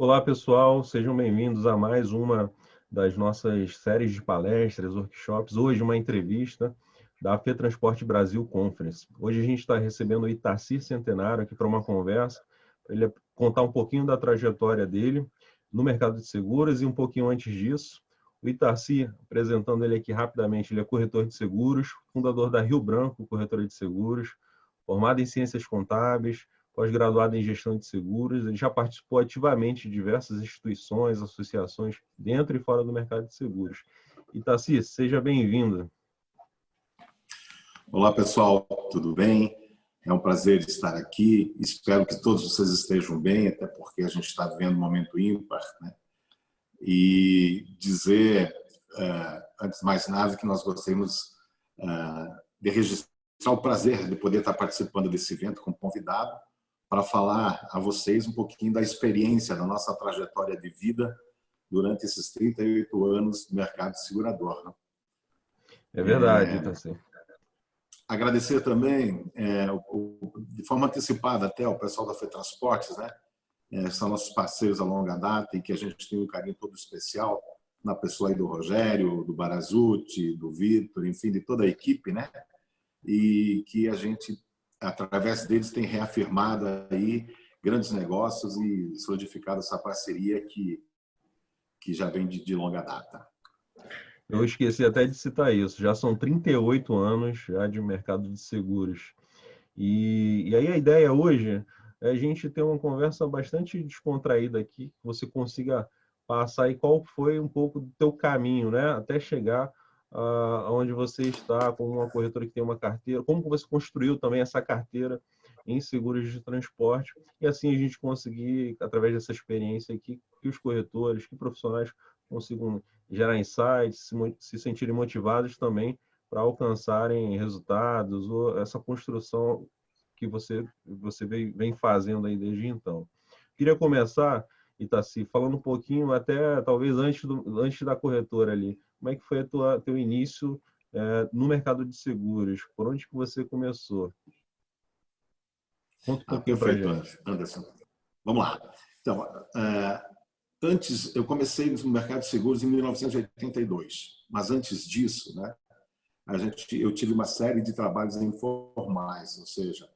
Olá, pessoal, sejam bem-vindos a mais uma das nossas séries de palestras, workshops. Hoje, uma entrevista da FETransporte Brasil Conference. Hoje, a gente está recebendo o Itaci Centenário aqui para uma conversa, para ele contar um pouquinho da trajetória dele no mercado de seguros e um pouquinho antes disso. O Itaci, apresentando ele aqui rapidamente, ele é corretor de seguros, fundador da Rio Branco, corretora de seguros, formado em ciências contábeis, pós-graduado em gestão de seguros. Ele já participou ativamente de diversas instituições, associações dentro e fora do mercado de seguros. Itaci, seja bem-vindo. Olá, pessoal, tudo bem? É um prazer estar aqui. Espero que todos vocês estejam bem, até porque a gente está vivendo um momento ímpar, né? E dizer, antes de mais nada, que nós gostaríamos de registrar o prazer de poder estar participando desse evento como convidado para falar a vocês um pouquinho da experiência, da nossa trajetória de vida durante esses 38 anos do mercado segurador, né? É verdade, Itaci. Agradecer também, de forma antecipada até, ao pessoal da FETransportes, né? São nossos parceiros a longa data e que a gente tem um carinho todo especial na pessoa aí do Rogério, do Barazuti, do Vitor, enfim, de toda a equipe, né? E que a gente, através deles, tem reafirmado aí grandes negócios e solidificado essa parceria que já vem de longa data. Eu esqueci até de citar isso. Já são 38 anos já de mercado de seguros. E aí a ideia hoje é a gente ter uma conversa bastante descontraída aqui, que você consiga passar aí qual foi um pouco do teu caminho, né? Até chegar aonde você está, como uma corretora que tem uma carteira, como você construiu também essa carteira em seguros de transporte, e assim a gente conseguir, através dessa experiência aqui, que os corretores, que profissionais consigam gerar insights, se sentirem motivados também para alcançarem resultados ou essa construção que você vem fazendo aí desde então. Queria começar, Itaci, falando um pouquinho, até talvez antes da corretora ali, como é que foi teu início no mercado de seguros? Por onde que você começou? Conta um pouquinho para a Perfeito, gente. Anderson. Vamos lá. Então, antes, eu comecei no mercado de seguros em 1982, mas antes disso, né, eu tive uma série de trabalhos informais, ou seja,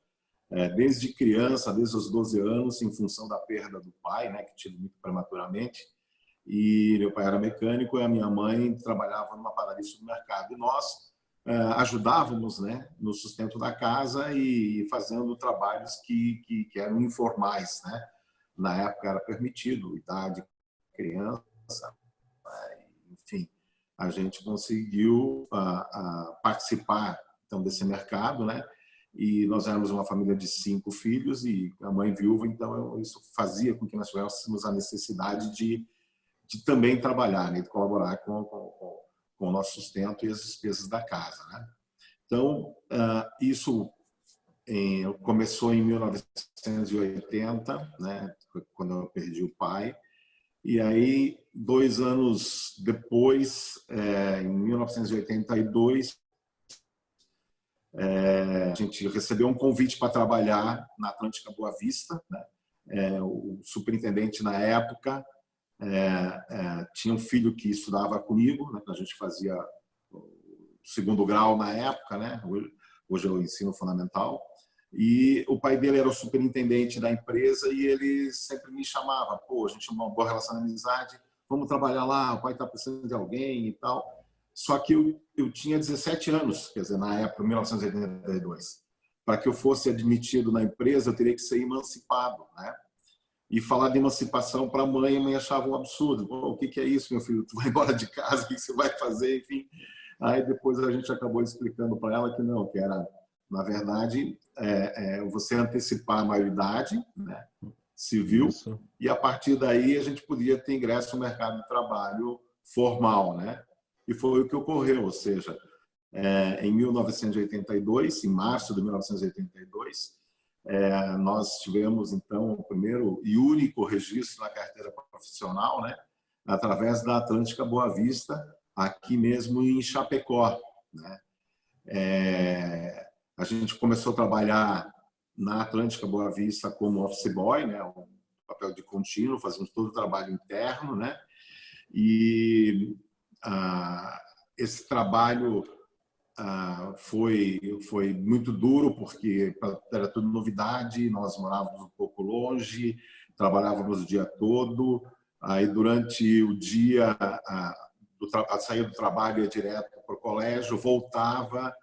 desde criança, desde os 12 anos, em função da perda do pai, né, que tive muito prematuramente, e meu pai era mecânico e a minha mãe trabalhava numa padaria de supermercado. E nós ajudávamos, né, no sustento da casa e fazendo trabalhos que eram informais, né? Na época era permitido, idade criança, enfim, a gente conseguiu participar então desse mercado, né? E nós éramos uma família de 5 filhos e a mãe viúva, então isso fazia com que nós tivéssemos a necessidade de também trabalhar, né? De colaborar com o nosso sustento e as despesas da casa, né? Então, isso começou em 1980, né? Quando eu perdi o pai. E aí, 2 anos depois, em 1982, a gente recebeu um convite para trabalhar na Atlântica Boa Vista, né? O superintendente na época tinha um filho que estudava comigo, né? A gente fazia o segundo grau na época, né? Hoje é o ensino fundamental. E o pai dele era o superintendente da empresa e ele sempre me chamava, pô, a gente tinha uma boa relação de amizade, vamos trabalhar lá, o pai está precisando de alguém e tal. Só que eu tinha 17 anos, quer dizer, na época, 1982. Para que eu fosse admitido na empresa, eu teria que ser emancipado, né? E falar de emancipação para a mãe achava um absurdo. Pô, o que é isso, meu filho? Tu vai embora de casa, o que você vai fazer? Enfim. Aí depois a gente acabou explicando para ela que não, que era, na verdade, você antecipar a maioridade, né, civil, Isso. e a partir daí a gente podia ter ingresso no mercado de trabalho formal, né? E foi o que ocorreu, ou seja, em 1982, em março de 1982, nós tivemos, então, o primeiro e único registro na carteira profissional, né, através da Atlântica Boa Vista, aqui mesmo em Chapecó, né? A gente começou a trabalhar na Atlântica Boa Vista como office boy, né, um papel de contínuo, fazíamos todo o trabalho interno, né? E esse trabalho foi muito duro, porque era tudo novidade, nós morávamos um pouco longe, trabalhávamos o dia todo, aí durante o dia saía do trabalho, ia direto para o colégio, voltava,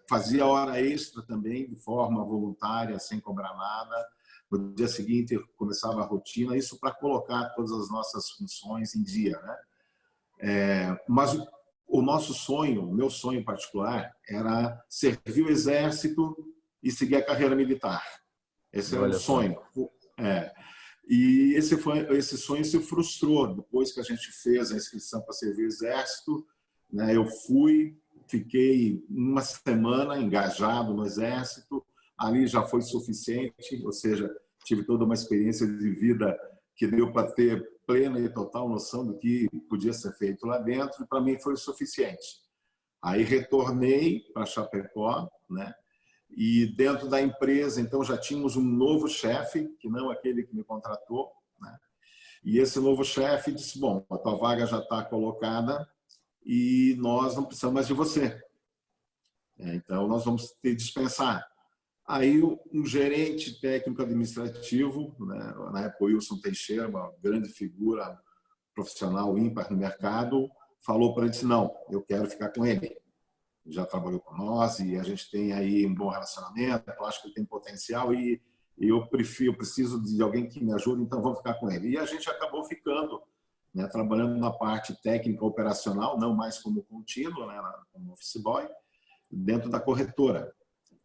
fazia hora extra também, de forma voluntária, sem cobrar nada. No dia seguinte começava a rotina, isso para colocar todas as nossas funções em dia, né? Mas o nosso sonho, o meu sonho em particular, era servir o exército e seguir a carreira militar. Esse era um sonho. E esse sonho se frustrou depois que a gente fez a inscrição para servir o exército, né? Eu fiquei uma semana engajado no exército, ali já foi suficiente, ou seja, tive toda uma experiência de vida que deu para ter plena e total noção do que podia ser feito lá dentro, e para mim foi o suficiente. Aí retornei para Chapecó, né? E dentro da empresa, então, já tínhamos um novo chefe, que não aquele que me contratou, né? E esse novo chefe disse, bom, a tua vaga já está colocada e nós não precisamos mais de você. Então, nós vamos te dispensar. Aí, um gerente técnico administrativo, né, na época o Wilson Teixeira, uma grande figura profissional ímpar no mercado, falou para ele, disse, não, eu quero ficar com ele. Já trabalhou com nós e a gente tem aí um bom relacionamento, eu acho que ele tem potencial e eu preciso de alguém que me ajude, então vamos ficar com ele. E a gente acabou ficando, né, trabalhando na parte técnica operacional, não mais como contínuo, né, como office boy, dentro da corretora.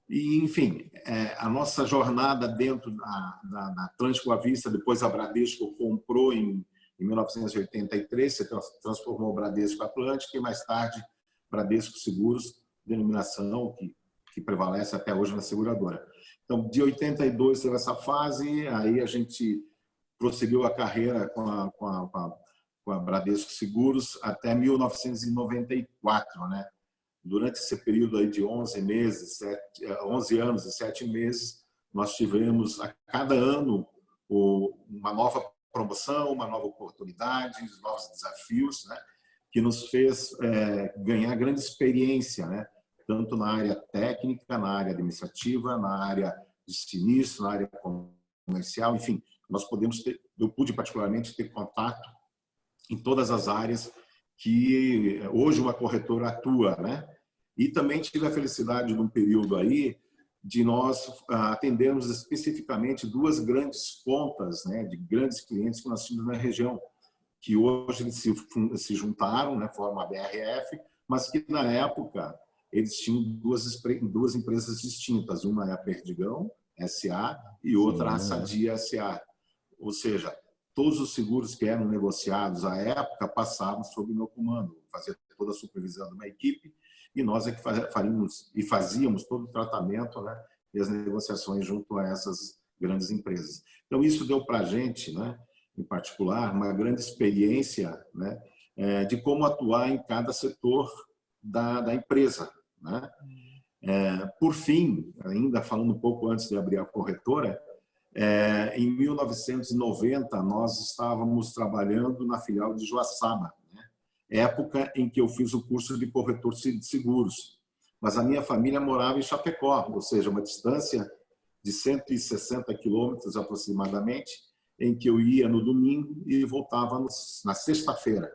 E, enfim, a nossa jornada dentro da Atlântico à Vista, depois a Bradesco comprou em 1983, se transformou o Bradesco Atlântico e mais tarde Bradesco Seguros, denominação que prevalece até hoje na seguradora. Então, de 82 teve essa fase, aí a gente prosseguiu a carreira com a Bradesco Seguros até 1994, né? Durante esse período aí de 11 anos e 7 meses, nós tivemos a cada ano uma nova promoção, uma nova oportunidade, novos desafios, né? Que nos fez ganhar grande experiência, né? Tanto na área técnica, na área administrativa, na área de sinistro, na área comercial, enfim, eu pude particularmente ter contato em todas as áreas que hoje uma corretora atua, né? E também tive a felicidade, num período aí, de nós atendermos especificamente duas grandes contas, né, de grandes clientes que nós tínhamos na região, que hoje eles se juntaram, né, formam a BRF, mas que na época eles tinham duas empresas distintas, uma é a Perdigão SA e outra a Sadia SA. Ou seja, todos os seguros que eram negociados à época passavam sob o meu comando, fazia toda a supervisão de uma equipe e nós é que fazíamos todo o tratamento, né, e as negociações junto a essas grandes empresas. Então isso deu para a gente, né, em particular, uma grande experiência, né, de como atuar em cada setor da empresa, né? Por fim, ainda falando um pouco antes de abrir a corretora, em 1990 nós estávamos trabalhando na filial de Joaçaba, né? Época em que eu fiz o curso de corretor de seguros, mas a minha família morava em Chapecó, ou seja, uma distância de 160 quilômetros aproximadamente, em que eu ia no domingo e voltava na sexta-feira.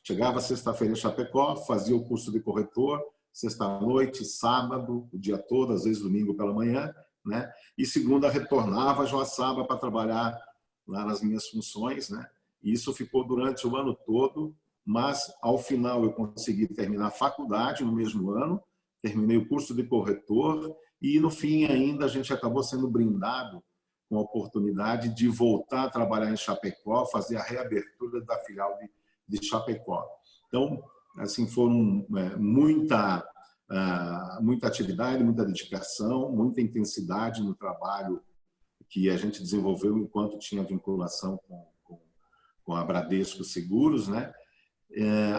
Chegava sexta-feira em Chapecó, fazia o curso de corretor, sexta-noite, sábado, o dia todo, às vezes domingo pela manhã, né? E segunda retornava a Joaçaba para trabalhar lá nas minhas funções, né? E isso ficou durante o ano todo, mas ao final eu consegui terminar a faculdade no mesmo ano, terminei o curso de corretor e no fim ainda a gente acabou sendo brindado com a oportunidade de voltar a trabalhar em Chapecó, fazer a reabertura da filial de Chapecó. Então, assim, foram muita atividade, muita dedicação, muita intensidade no trabalho que a gente desenvolveu enquanto tinha vinculação com a Bradesco Seguros, né?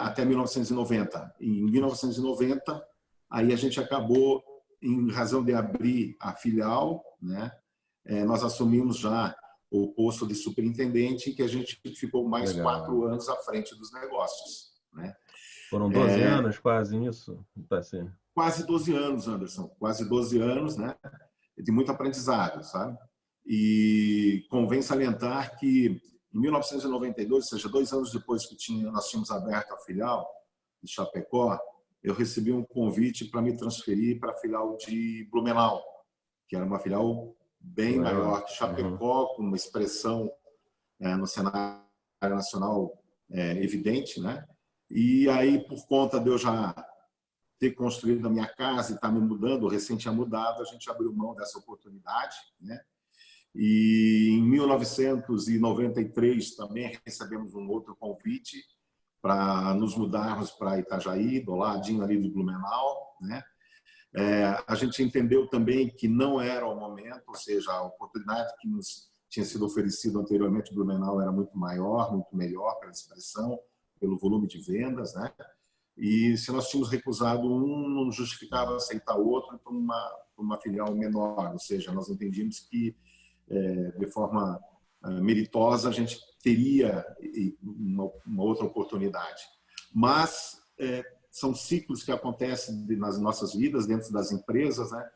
Até 1990. Em 1990, aí a gente acabou, em razão de abrir a filial, né? Nós assumimos já o posto de superintendente, que a gente ficou mais Legal. 4 anos à frente dos negócios, né? Foram 12 anos quase nisso? Tá assim. Quase 12 anos, Anderson, quase 12 anos, né? De muito aprendizado, sabe? E convém salientar que em 1992, ou seja, 2 anos depois que nós tínhamos aberto a filial de Chapecó, eu recebi um convite para me transferir para a filial de Blumenau, que era uma filial bem maior que Chapecó, com uma expressão no cenário nacional evidente, né? E aí, por conta de eu já ter construído a minha casa e estar me mudando, recém tinha mudado, a gente abriu mão dessa oportunidade, né? E em 1993 também recebemos um outro convite para nos mudarmos para Itajaí, do ladinho ali do Blumenau, né? A gente entendeu também que não era o momento, ou seja, a oportunidade que nos tinha sido oferecida anteriormente em Blumenau era muito maior, muito melhor pela expressão, pelo volume de vendas, né? E se nós tínhamos recusado um, não justificava aceitar outro para uma filial menor, ou seja, nós entendíamos que de forma meritosa a gente teria uma outra oportunidade. Mas são ciclos que acontecem nas nossas vidas, dentro das empresas, né?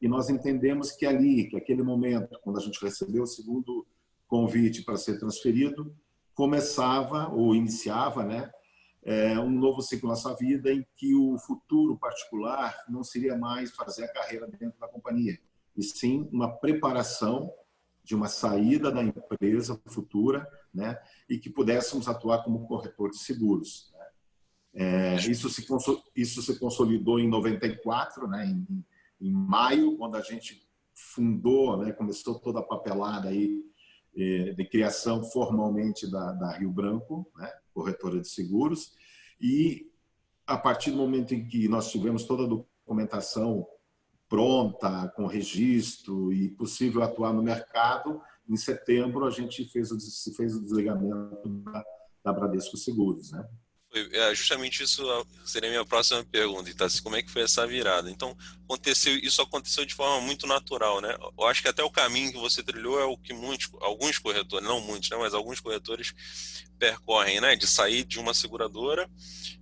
E nós entendemos que ali, que aquele momento, quando a gente recebeu o segundo convite para ser transferido, começava ou iniciava, né, um novo ciclo na nossa vida em que o futuro particular não seria mais fazer a carreira dentro da companhia, e sim uma preparação de uma saída da empresa futura, né, e que pudéssemos atuar como corretor de seguros. Isso se consolidou em 94, né, em maio, quando a gente fundou, né, começou toda a papelada aí de criação formalmente da Rio Branco, né, corretora de seguros, e a partir do momento em que nós tivemos toda a documentação pronta, com registro e possível atuar no mercado, em setembro a gente se fez o desligamento da Bradesco Seguros, né? Justamente isso seria a minha próxima pergunta, Itácio. Como é que foi essa virada? Então, isso aconteceu de forma muito natural, né? Eu acho que até o caminho que você trilhou é o que alguns corretores, não muitos, né, mas alguns corretores percorrem, né? De sair de uma seguradora,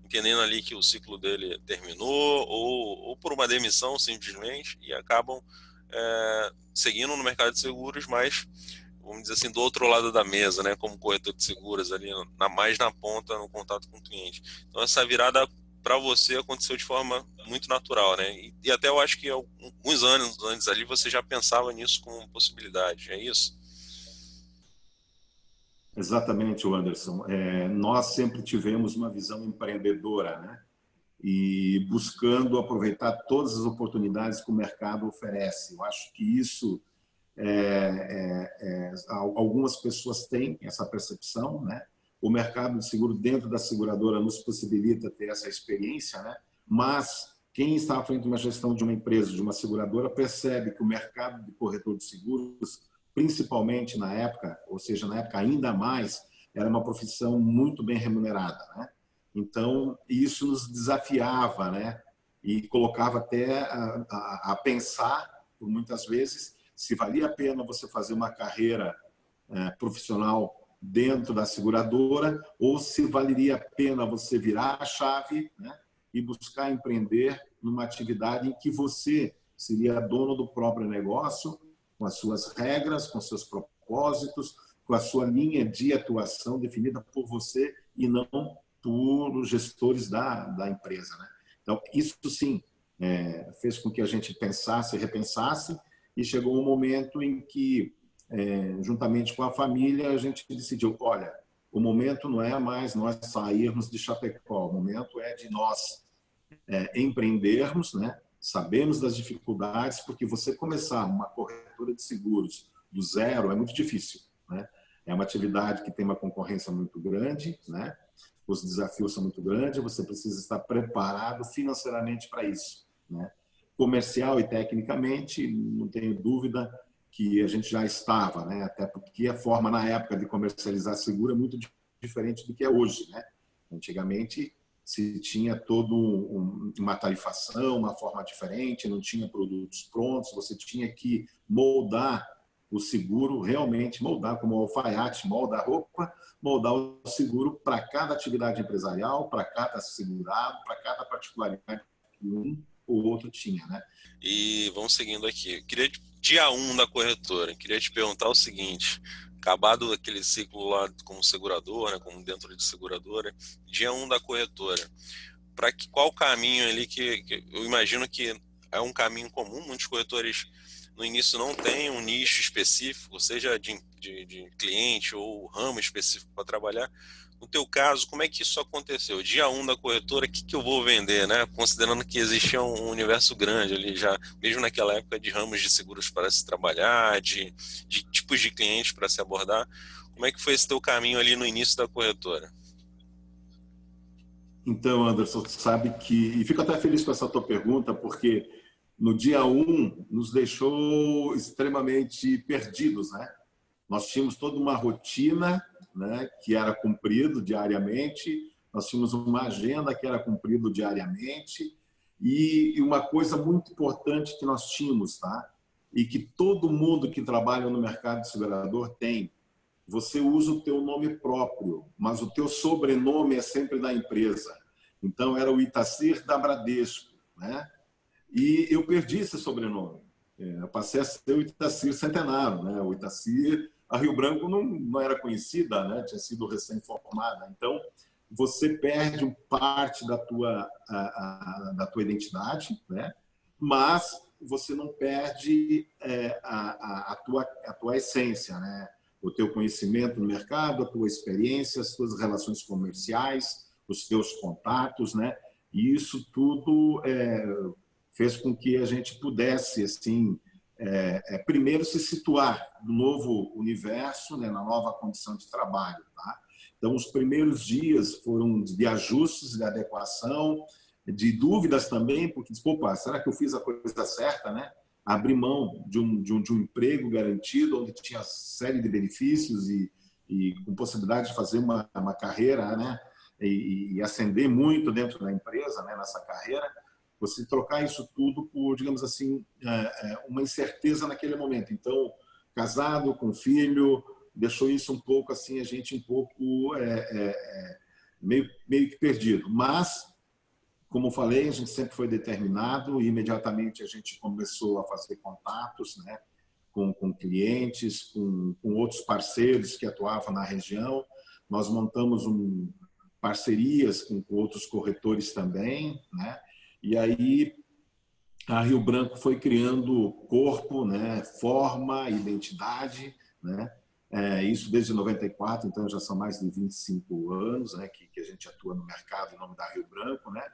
entendendo ali que o ciclo dele terminou, ou por uma demissão simplesmente, e acabam seguindo no mercado de seguros, mas vamos dizer assim, do outro lado da mesa, né, como corretor de seguros ali, mais na ponta, no contato com o cliente. Então essa virada para você aconteceu de forma muito natural, né? E até eu acho que alguns anos antes ali você já pensava nisso como possibilidade, é isso? Exatamente, Anderson. Nós sempre tivemos uma visão empreendedora, né? E buscando aproveitar todas as oportunidades que o mercado oferece. Eu acho que isso algumas pessoas têm essa percepção, né? O mercado de seguro dentro da seguradora nos possibilita ter essa experiência, né? Mas quem está à frente de uma gestão de uma empresa, de uma seguradora, percebe que o mercado de corretor de seguros, principalmente na época, ou seja, na época ainda mais, era uma profissão muito bem remunerada, né? Então, isso nos desafiava, né? E colocava até a pensar, por muitas vezes, se valia a pena você fazer uma carreira profissional dentro da seguradora ou se valeria a pena você virar a chave, né, e buscar empreender numa atividade em que você seria dono do próprio negócio, com as suas regras, com seus propósitos, com a sua linha de atuação definida por você e não por gestores da empresa, né? Então, isso sim fez com que a gente pensasse, repensasse, e chegou um momento em que, juntamente com a família, a gente decidiu, olha, o momento não é mais nós sairmos de Chapecó, o momento é de nós empreendermos, né? Sabemos das dificuldades, porque você começar uma corretora de seguros do zero é muito difícil, né? É uma atividade que tem uma concorrência muito grande, né? Os desafios são muito grandes, você precisa estar preparado financeiramente para isso, né? Comercial e tecnicamente, não tenho dúvida que a gente já estava, né? Até porque a forma na época de comercializar seguro é muito diferente do que é hoje, né? Antigamente se tinha toda uma tarifação, uma forma diferente, não tinha produtos prontos, você tinha que moldar o seguro realmente moldar, como o alfaiate molda a roupa, moldar o seguro para cada atividade empresarial, para cada segurado, para cada particularidade que um ou outro tinha, né? E vamos seguindo aqui. Dia 1 da corretora, queria te perguntar o seguinte: acabado aquele ciclo lá como segurador, né, como dentro de seguradora, dia 1 da corretora, qual o caminho ali que eu imagino que é um caminho comum? Muitos corretores no início não têm um nicho específico, seja de cliente ou ramo específico para trabalhar. No teu caso, como é que isso aconteceu? Dia 1 da corretora, o que eu vou vender, né? Considerando que existia um universo grande ali já, mesmo naquela época, de ramos de seguros para se trabalhar, de tipos de clientes para se abordar. Como é que foi esse teu caminho ali no início da corretora? Então, Anderson, você sabe que... E fico até feliz com essa tua pergunta, porque no dia 1 nos deixou extremamente perdidos, né? Nós tínhamos toda uma rotina, né, que era cumprido diariamente, nós tínhamos uma agenda que era cumprido diariamente, e uma coisa muito importante que nós tínhamos, tá? E que todo mundo que trabalha no mercado de segurador tem: você usa o teu nome próprio, mas o teu sobrenome é sempre da empresa. Então, era o Itacir da Bradesco, né? E eu perdi esse sobrenome. Eu passei a ser o Itacir Centenário, né? O Itacir, a Rio Branco não era conhecida, né? Tinha sido recém-formada. Então, você perde parte da tua identidade, né? Mas você não perde a tua essência, né? O teu conhecimento no mercado, a tua experiência, as tuas relações comerciais, os teus contatos, né? E isso tudo fez com que a gente pudesse, assim, primeiro se situar no novo universo, né? Na nova condição de trabalho, tá? Então, os primeiros dias foram de ajustes, de adequação, de dúvidas também, porque, opa, será que eu fiz a coisa certa, né? Abrir mão de um emprego garantido, onde tinha série de benefícios e com possibilidade de fazer uma carreira, né? E ascender muito dentro da empresa, né? Nessa carreira, você trocar isso tudo por, digamos assim, uma incerteza naquele momento. Então, casado, com filho, deixou isso um pouco assim, a gente um pouco meio que perdido. Mas, como falei, a gente sempre foi determinado e imediatamente a gente começou a fazer contatos, né, com clientes, com outros parceiros que atuavam na região. Nós montamos parcerias com outros corretores também, né? E aí a Rio Branco foi criando corpo, né, forma, identidade, né? Isso desde 94, então já são mais de 25 anos, né, que a gente atua no mercado em nome da Rio Branco, né?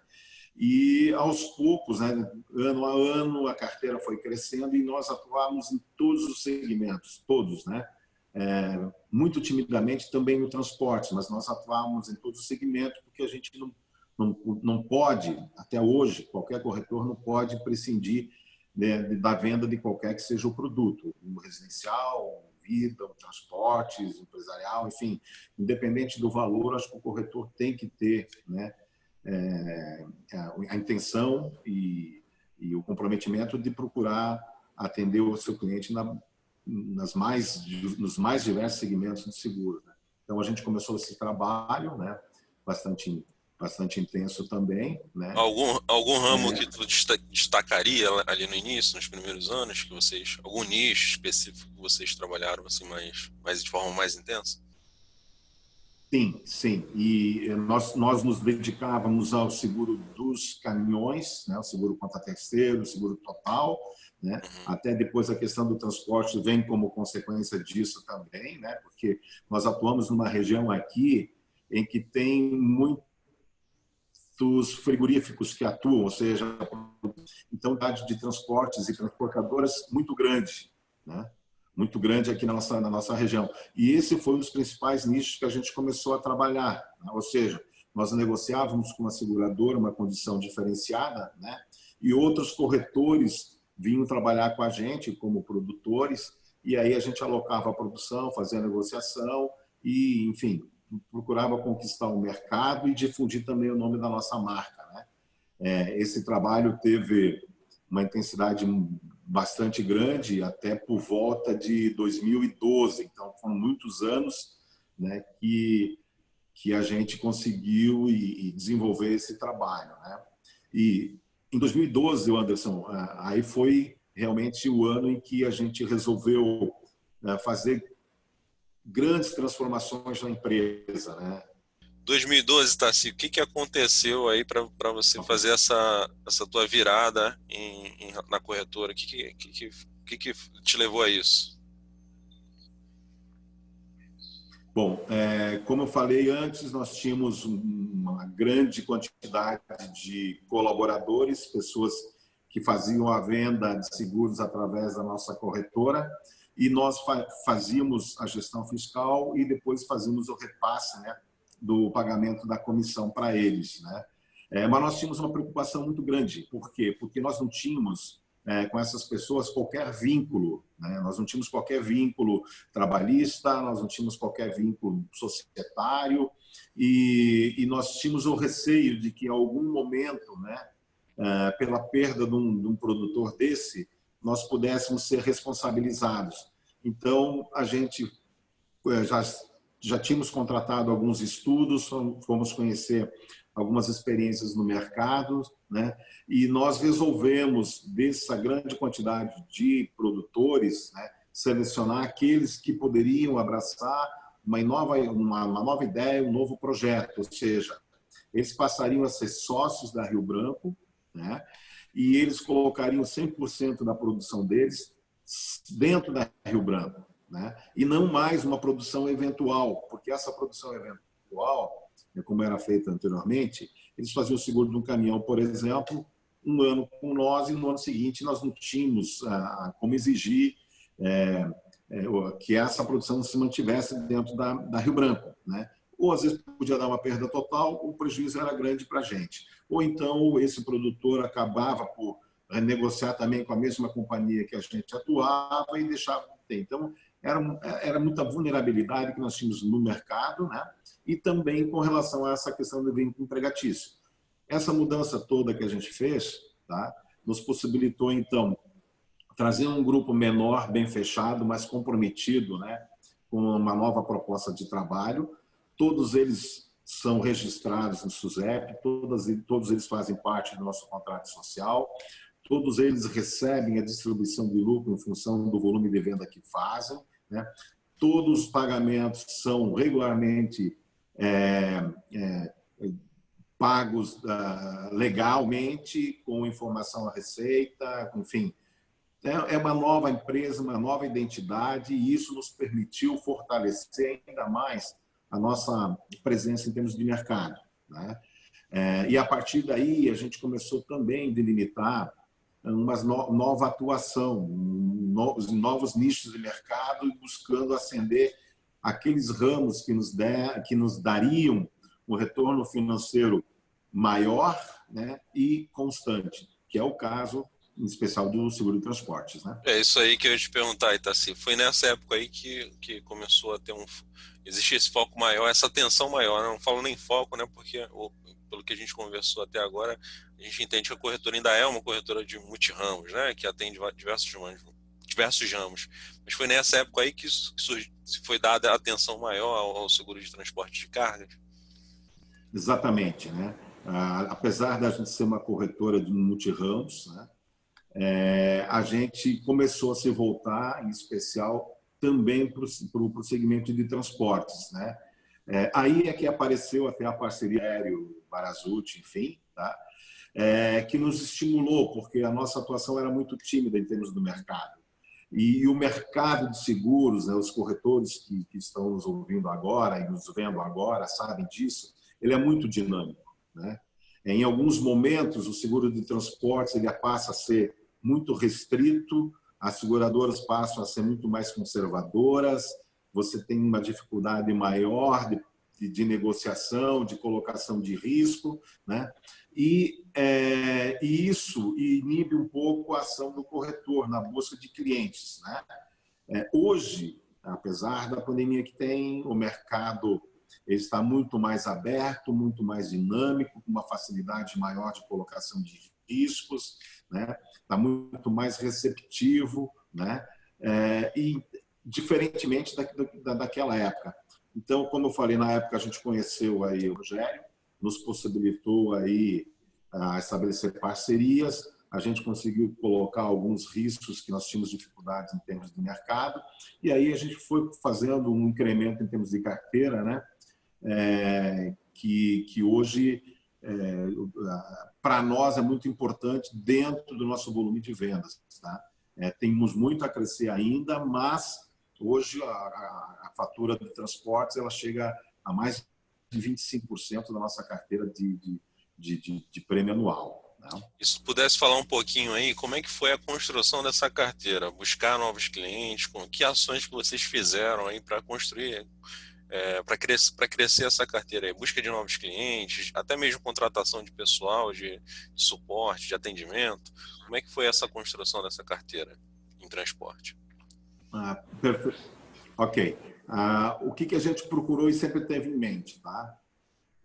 E aos poucos, né, ano a ano, a carteira foi crescendo e nós atuamos em todos os segmentos, todos, né? Muito timidamente também no transporte, mas nós atuamos em todos os segmentos porque a gente não pode, até hoje, qualquer corretor não pode prescindir, né, da venda de qualquer que seja o produto, o residencial, vida, o transportes, empresarial, enfim, independente do valor, acho que o corretor tem que ter, né, a intenção e o comprometimento de procurar atender o seu cliente nos mais diversos segmentos do seguro, né? Então, a gente começou esse trabalho, né, bastante intenso também, né? Algum ramo que tu destacaria ali no início, nos primeiros anos, que algum nicho específico que vocês trabalharam assim mais de forma mais intensa? Sim, sim. E nós nos dedicávamos ao seguro dos caminhões, né? O seguro contra terceiro, o seguro total, né? Até depois a questão do transporte vem como consequência disso também, né? Porque nós atuamos numa região aqui em que tem muitos frigoríficos que atuam, ou seja, então de transportes e transportadoras muito grande, né? Muito grande aqui na nossa região. E esse foi um dos principais nichos que a gente começou a trabalhar, né? Ou seja, nós negociávamos com uma seguradora uma condição diferenciada, né? E outros corretores vinham trabalhar com a gente como produtores, e aí a gente alocava a produção, fazia a negociação e, enfim, procurava conquistar o mercado e difundir também o nome da nossa marca, né? Esse trabalho teve uma intensidade bastante grande até por volta de 2012. Então, foram muitos anos, né, que a gente conseguiu e desenvolver esse trabalho, né? E em 2012, Anderson, aí foi realmente o ano em que a gente resolveu fazer grandes transformações na empresa, né? 2012, Tassi, o que aconteceu aí para você fazer essa tua virada na corretora? O que te levou a isso? Bom, como eu falei antes, nós tínhamos uma grande quantidade de colaboradores, pessoas que faziam a venda de seguros através da nossa corretora, e nós fazíamos a gestão fiscal e depois fazíamos o repasse, né, do pagamento da comissão para eles, né? Mas nós tínhamos uma preocupação muito grande. Por quê? Porque nós não tínhamos com essas pessoas qualquer vínculo, né? Nós não tínhamos qualquer vínculo trabalhista, nós não tínhamos qualquer vínculo societário, e nós tínhamos o receio de que em algum momento, né, pela perda de um produtor desse, nós pudéssemos ser responsabilizados. Então, a gente já tínhamos contratado alguns estudos, fomos conhecer algumas experiências no mercado, né? E nós resolvemos, dessa grande quantidade de produtores, né, selecionar aqueles que poderiam abraçar uma nova ideia, um novo projeto, ou seja, eles passariam a ser sócios da Rio Branco, né? E eles colocariam 100% da produção deles dentro da Rio Branco, né? E não mais uma produção eventual, porque essa produção eventual, como era feita anteriormente, eles faziam o seguro de um caminhão, por exemplo, um ano com nós e no ano seguinte nós não tínhamos como exigir que essa produção se mantivesse dentro da Rio Branco, né? Ou às vezes podia dar uma perda total, o prejuízo era grande para a gente. Ou então esse produtor acabava por renegociar também com a mesma companhia que a gente atuava e deixava de ter. Então, era muita vulnerabilidade que nós tínhamos no mercado, né? E também com relação a essa questão do vínculo empregatício. Essa mudança toda que a gente fez, tá, nos possibilitou, então, trazer um grupo menor, bem fechado, mais comprometido, né, com uma nova proposta de trabalho. Todos eles são registrados no SUSEP, todos eles fazem parte do nosso contrato social, todos eles recebem a distribuição de lucro em função do volume de venda que fazem, né? Todos os pagamentos são regularmente pagos legalmente, com informação à Receita, enfim. É uma nova empresa, uma nova identidade, e isso nos permitiu fortalecer ainda mais a nossa presença em termos de mercado, né? E a partir daí a gente começou também a delimitar uma nova atuação, novos nichos de mercado, e buscando ascender aqueles ramos que nos dariam um retorno financeiro maior, né, e constante, que é o caso, em especial, do seguro de transportes, né? É isso aí que eu ia te perguntar, Itaci. Foi nessa época aí que começou a ter existir esse foco maior, essa atenção maior. Não falo nem foco, né? Porque, pelo que a gente conversou até agora, a gente entende que a corretora ainda é uma corretora de multirramos, né? Que atende diversos ramos. Mas foi nessa época aí que foi dada a atenção maior ao seguro de transporte de cargas? Exatamente, né? Apesar da gente ser uma corretora de multirramos, né, a gente começou a se voltar, em especial, também para o segmento de transportes, né? Aí é que apareceu até a parceria Aéreo Barazut, enfim, tá? Que nos estimulou, porque a nossa atuação era muito tímida em termos do mercado. E o mercado de seguros, né, os corretores que estão nos ouvindo agora e nos vendo agora sabem disso, ele é muito dinâmico, né? Em alguns momentos, o seguro de transportes ele passa a ser muito restrito, as seguradoras passam a ser muito mais conservadoras, você tem uma dificuldade maior de negociação, de colocação de risco, né? E isso inibe um pouco a ação do corretor na busca de clientes, né? Hoje, apesar da pandemia que tem, o mercado ele está muito mais aberto, muito mais dinâmico, com uma facilidade maior de colocação de riscos, né? Está muito mais receptivo, né? E diferentemente daquela época. Então, como eu falei, na época a gente conheceu aí o Rogério, nos possibilitou aí estabelecer parcerias, a gente conseguiu colocar alguns riscos que nós tínhamos dificuldades em termos de mercado, e aí a gente foi fazendo um incremento em termos de carteira, né? Que hoje, para nós, é muito importante dentro do nosso volume de vendas. Tá? Temos muito a crescer ainda, mas hoje a fatura de transportes ela chega a mais de 25% da nossa carteira de prêmio anual. Né? E se pudesse falar um pouquinho aí, como é que foi a construção dessa carteira? Buscar novos clientes, com que ações que vocês fizeram aí para construir, para crescer essa carteira aí? Busca de novos clientes, até mesmo contratação de pessoal, de suporte, de atendimento. Como é que foi essa construção dessa carteira em transporte? Perfeito. Ok. O que a gente procurou e sempre teve em mente, tá?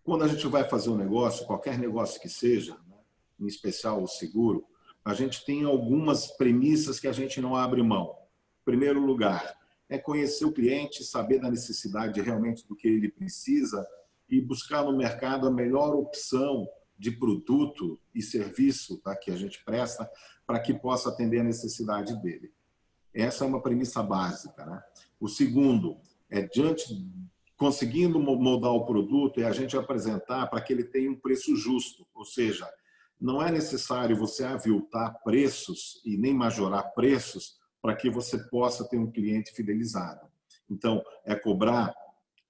Quando a gente vai fazer um negócio, qualquer negócio que seja, né, em especial o seguro, a gente tem algumas premissas que a gente não abre mão. Em primeiro lugar, é conhecer o cliente, saber da necessidade realmente do que ele precisa e buscar no mercado a melhor opção de produto e serviço, tá, que a gente presta para que possa atender a necessidade dele. Essa é uma premissa básica. Né? O segundo é, conseguindo moldar o produto, é a gente apresentar para que ele tenha um preço justo. Ou seja, não é necessário você aviltar preços e nem majorar preços para que você possa ter um cliente fidelizado. Então, é cobrar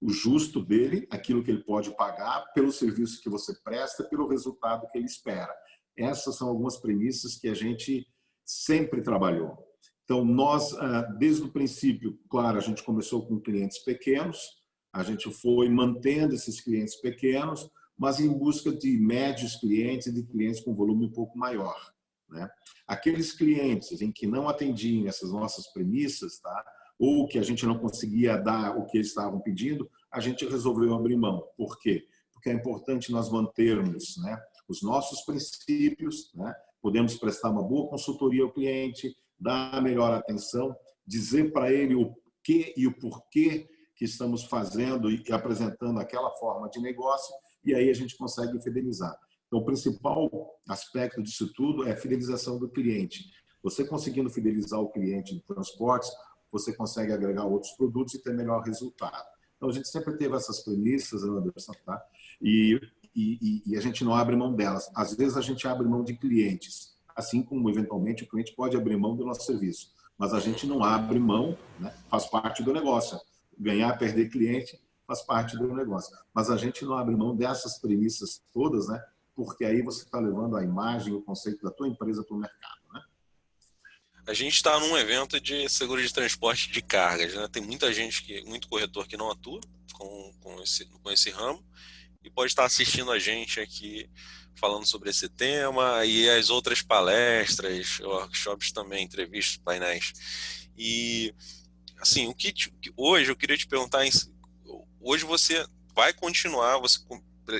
o justo dele, aquilo que ele pode pagar, pelo serviço que você presta, pelo resultado que ele espera. Essas são algumas premissas que a gente sempre trabalhou. Então, nós, desde o princípio, claro, a gente começou com clientes pequenos, a gente foi mantendo esses clientes pequenos, mas em busca de médios clientes e de clientes com volume um pouco maior. Né? Aqueles clientes em que não atendiam essas nossas premissas, tá? Ou que a gente não conseguia dar o que eles estavam pedindo, a gente resolveu abrir mão. Por quê? Porque é importante nós mantermos, né, os nossos princípios, né? Podemos prestar uma boa consultoria ao cliente, dar a melhor atenção, dizer para ele o que e o porquê que estamos fazendo e apresentando aquela forma de negócio, e aí a gente consegue fidelizar. Então, o principal aspecto disso tudo é a fidelização do cliente. Você conseguindo fidelizar o cliente de transportes, você consegue agregar outros produtos e ter melhor resultado. Então, a gente sempre teve essas premissas, Anderson, tá? E a gente não abre mão delas. Às vezes, a gente abre mão de clientes, assim como, eventualmente, o cliente pode abrir mão do nosso serviço. Mas a gente não abre mão, né? Faz parte do negócio. Ganhar, perder cliente, faz parte do negócio. Mas a gente não abre mão dessas premissas todas, né? Porque aí você está levando a imagem, o conceito da tua empresa para o mercado, né? A gente está num evento de seguro de transporte de cargas, né? Tem muita gente, muito corretor que não atua com esse ramo e pode estar assistindo a gente aqui falando sobre esse tema e as outras palestras, workshops também, entrevistas, painéis. E assim, hoje eu queria te perguntar, hoje você vai continuar, você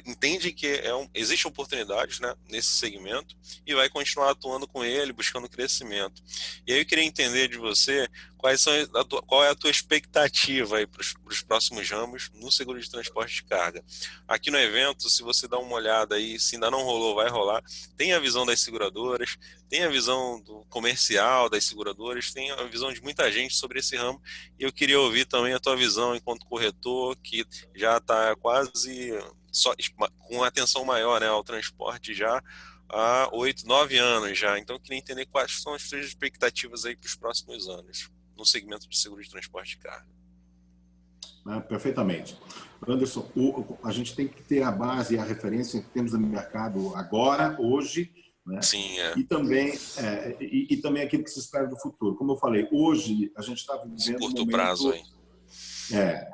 entende que existe oportunidades, né, nesse segmento e vai continuar atuando com ele, buscando crescimento. E aí eu queria entender de você qual é a tua expectativa aí para os próximos ramos no seguro de transporte de carga. Aqui no evento, se você dá uma olhada aí, se ainda não rolou, vai rolar. Tem a visão das seguradoras, tem a visão do comercial das seguradoras, tem a visão de muita gente sobre esse ramo. E eu queria ouvir também a tua visão enquanto corretor, que já está quase com atenção maior, né, ao transporte já há 8, 9 anos já. Então, eu queria entender quais são as suas expectativas aí para os próximos anos no segmento de seguro de transporte de carga. Perfeitamente. Anderson, a gente tem que ter a base e a referência que temos no mercado agora, hoje, né? Sim, E também, também aquilo que se espera do futuro. Como eu falei, hoje a gente está vivendo curto prazo aí.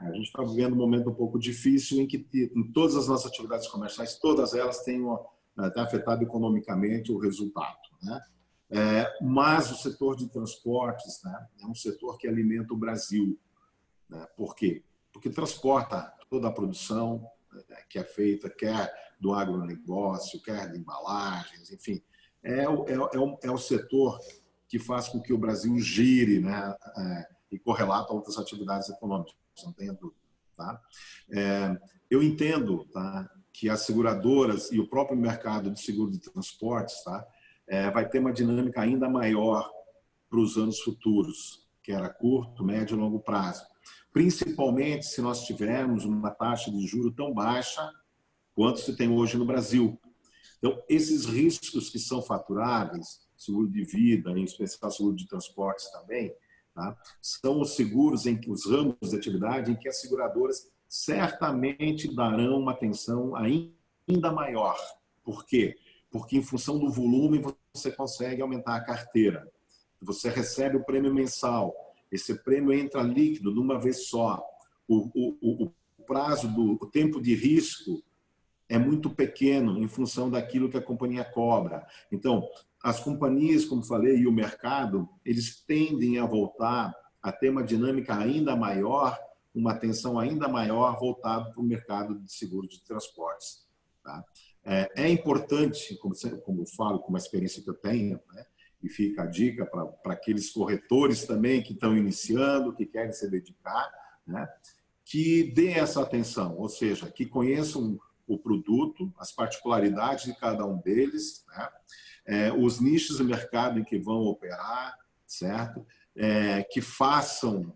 A gente está vivendo um momento um pouco difícil em que em todas as nossas atividades comerciais, todas elas têm afetado economicamente o resultado, né? Mas o setor de transportes, né, é um setor que alimenta o Brasil, né? Por quê? Porque transporta toda a produção que é feita, quer do agronegócio, quer de embalagens, enfim, é o setor que faz com que o Brasil gire, né? E correlata a outras atividades econômicas, não tenha dúvida. Tá? Eu entendo, tá, que as seguradoras e o próprio mercado de seguro de transportes, tá, vai ter uma dinâmica ainda maior para os anos futuros, que era curto, médio e longo prazo. Principalmente se nós tivermos uma taxa de juros tão baixa quanto se tem hoje no Brasil. Então, esses riscos que são faturáveis, seguro de vida, em especial seguro de transportes também, tá, são os seguros, os ramos de atividade em que as seguradoras certamente darão uma atenção ainda maior. Por quê? Porque, em função do volume, você consegue aumentar a carteira. Você recebe o prêmio mensal. Esse prêmio entra líquido de uma vez só. O prazo, o tempo de risco é muito pequeno em função daquilo que a companhia cobra. Então, as companhias, como falei, e o mercado, eles tendem a voltar a ter uma dinâmica ainda maior, uma atenção ainda maior voltada para o mercado de seguro de transportes. Tá? É importante, como eu falo, com uma experiência que eu tenho, né? E fica a dica para aqueles corretores também que estão iniciando, que querem se dedicar, né? Que dê essa atenção, ou seja, que conheçam o produto, as particularidades de cada um deles, né? Os nichos de mercado em que vão operar, certo? Que façam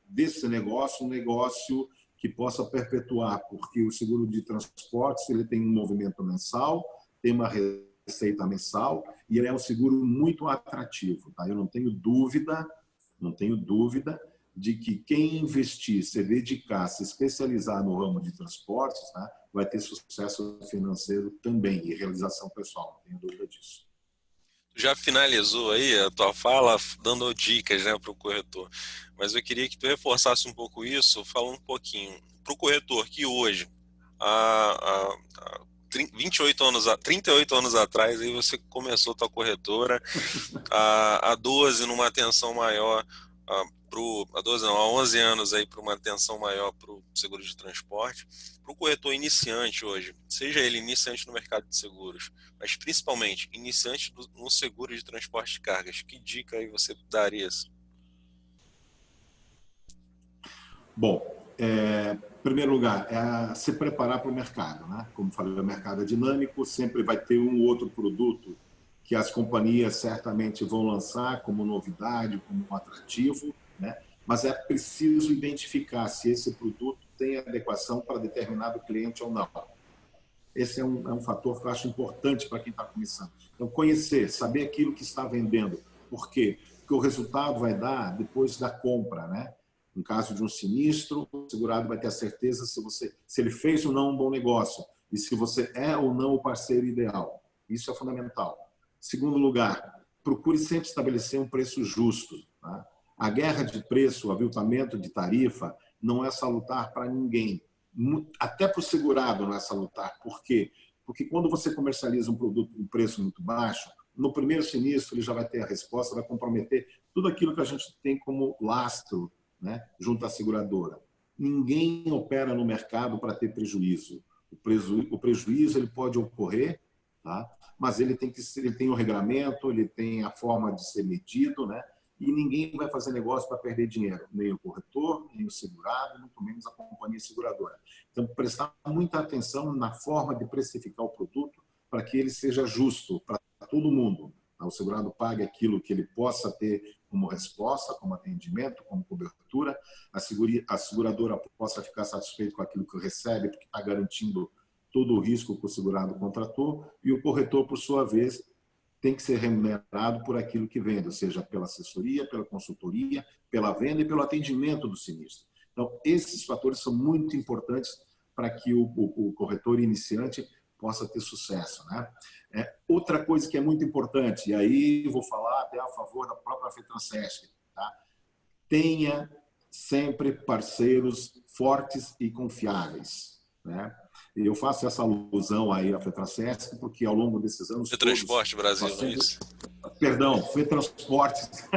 desse negócio um negócio que possa perpetuar, porque o seguro de transportes ele tem um movimento mensal, tem uma receita mensal e ele é um seguro muito atrativo. Tá? Eu não tenho dúvida de que quem investir, se dedicar, se especializar no ramo de transportes, tá? Vai ter sucesso financeiro também e realização pessoal, não tenho dúvida disso. Já finalizou aí a tua fala dando dicas, né, para o corretor, mas eu queria que tu reforçasse um pouco isso, falando um pouquinho para o corretor que hoje, há 38 anos atrás, aí você começou a tua corretora, há 12 numa atenção maior, há 11 anos aí para uma atenção maior para o seguro de transporte. Para o corretor iniciante hoje, seja ele iniciante no mercado de seguros, mas principalmente iniciante no seguro de transporte de cargas, que dica aí você daria? Bom, em primeiro lugar, se preparar para o mercado, né? Como falei, o mercado é dinâmico, sempre vai ter um ou outro produto que as companhias certamente vão lançar como novidade, como um atrativo, né? Mas é preciso identificar se esse produto tem adequação para determinado cliente ou não. Esse é um fator que eu acho importante para quem está começando. Então, conhecer, saber aquilo que está vendendo. Por quê? Porque o resultado vai dar depois da compra, né? No caso de um sinistro, o segurado vai ter a certeza se ele fez ou não um bom negócio e se você é ou não o parceiro ideal. Isso é fundamental. Segundo lugar, procure sempre estabelecer um preço justo. Tá? A guerra de preço, o aviltamento de tarifa, não é salutar para ninguém. Até para o segurado não é salutar. Por quê? Porque quando você comercializa um produto com preço muito baixo, no primeiro sinistro ele já vai ter a resposta, vai comprometer tudo aquilo que a gente tem como lastro, né, junto à seguradora. Ninguém opera no mercado para ter prejuízo. O prejuízo ele pode ocorrer, tá? Mas ele tem o regramento, ele tem a forma de ser medido, né? E ninguém vai fazer negócio para perder dinheiro, nem o corretor, nem o segurado, muito menos a companhia seguradora. Então, prestar muita atenção na forma de precificar o produto para que ele seja justo para todo mundo. O segurado pague aquilo que ele possa ter como resposta, como atendimento, como cobertura, a seguradora possa ficar satisfeita com aquilo que recebe, porque está garantindo todo o risco que o segurado contratou, e o corretor, por sua vez, tem que ser remunerado por aquilo que vende, ou seja, pela assessoria, pela consultoria, pela venda e pelo atendimento do sinistro. Então, esses fatores são muito importantes para que o corretor iniciante possa ter sucesso, né? Outra coisa que é muito importante, e aí vou falar até a favor da própria FETRANSESC, tá? Tenha sempre parceiros fortes e confiáveis, né? E eu faço essa alusão aí à FETRANSESC porque ao longo desses anos Transporte Brasil, não é isso? Perdão, FETRANSPORTES.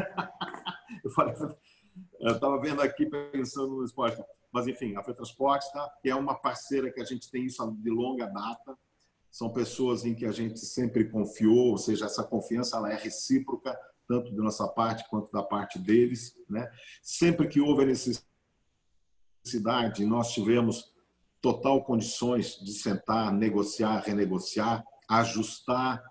Eu estava vendo aqui pensando no esporte. Mas, enfim, a FETRANSPORTES, tá? Que é uma parceira que a gente tem isso de longa data. são pessoas em que a gente sempre confiou, ou seja, essa confiança ela é recíproca, tanto da nossa parte quanto da parte deles, né? Sempre que houve a necessidade, nós tivemos total condições de sentar, negociar, renegociar, ajustar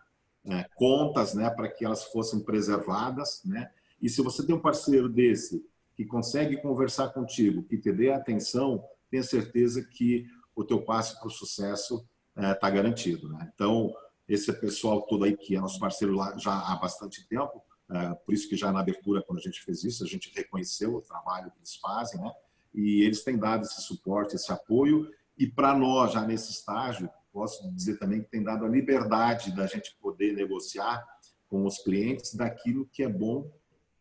contas, né, para que elas fossem preservadas, né? E se você tem um parceiro desse que consegue conversar contigo, que te dê atenção, tenha certeza que o teu passe para o sucesso está garantido, né? Então, esse pessoal todo aí que é nosso parceiro lá já há bastante tempo, por isso que já na abertura, quando a gente fez isso, a gente reconheceu o trabalho que eles fazem, né? E eles têm dado esse suporte, esse apoio, e para nós, já nesse estágio, posso dizer também que tem dado a liberdade da gente poder negociar com os clientes daquilo que é bom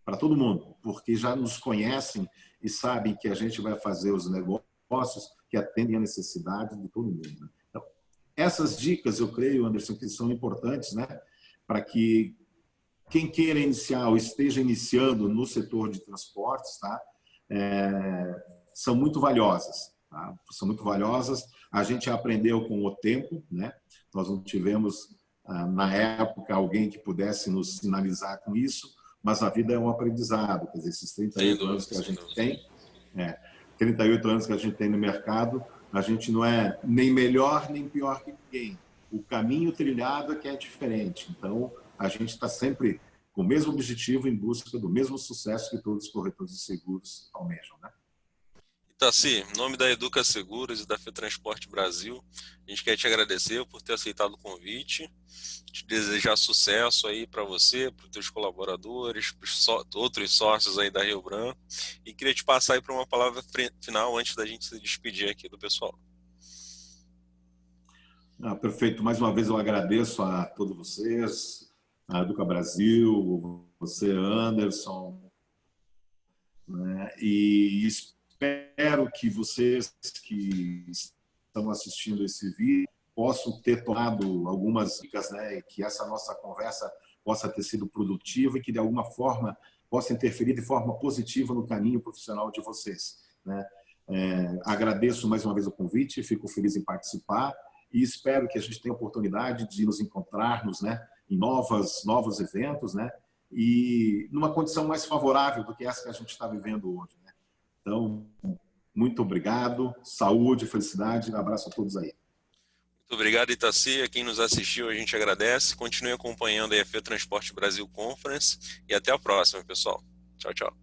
para todo mundo, porque já nos conhecem e sabem que a gente vai fazer os negócios que atendem a necessidade de todo mundo, né? Então, essas dicas, eu creio, Anderson, que são importantes, né, para que quem queira iniciar ou esteja iniciando no setor de transportes, tá, são muito valiosas. Tá? São muito valiosas. A gente aprendeu com o tempo, né? Nós não tivemos, na época, alguém que pudesse nos sinalizar com isso, mas a vida é um aprendizado. Quer dizer, esses 38 anos que a gente tem, 38 anos que a gente tem no mercado, a gente não é nem melhor nem pior que ninguém. O caminho trilhado é que é diferente. Então, a gente está sempre com o mesmo objetivo, em busca do mesmo sucesso que todos os corretores de seguros almejam, né? Itaci, em nome da Educa Seguros e da FETransporte Brasil, a gente quer te agradecer por ter aceitado o convite, te desejar sucesso aí para você, para os teus colaboradores, para os outros sócios aí da Rio Branco, e queria te passar aí para uma palavra final antes da gente se despedir aqui do pessoal. Perfeito. Mais uma vez eu agradeço a todos vocês, a Educa Brasil, você, Anderson, né? E espero que vocês que estão assistindo esse vídeo possam ter tomado algumas dicas, né? E que essa nossa conversa possa ter sido produtiva e que, de alguma forma, possa interferir de forma positiva no caminho profissional de vocês, né? Agradeço mais uma vez o convite, fico feliz em participar e espero que a gente tenha a oportunidade de nos encontrarmos, né, em novos eventos, né, e numa condição mais favorável do que essa que a gente está vivendo hoje, né? Então, muito obrigado, saúde, felicidade, um abraço a todos aí. Muito obrigado, Itaci. A quem nos assistiu, a gente agradece. Continue acompanhando a FETransporte Brasil Conference e até a próxima, pessoal. Tchau, tchau.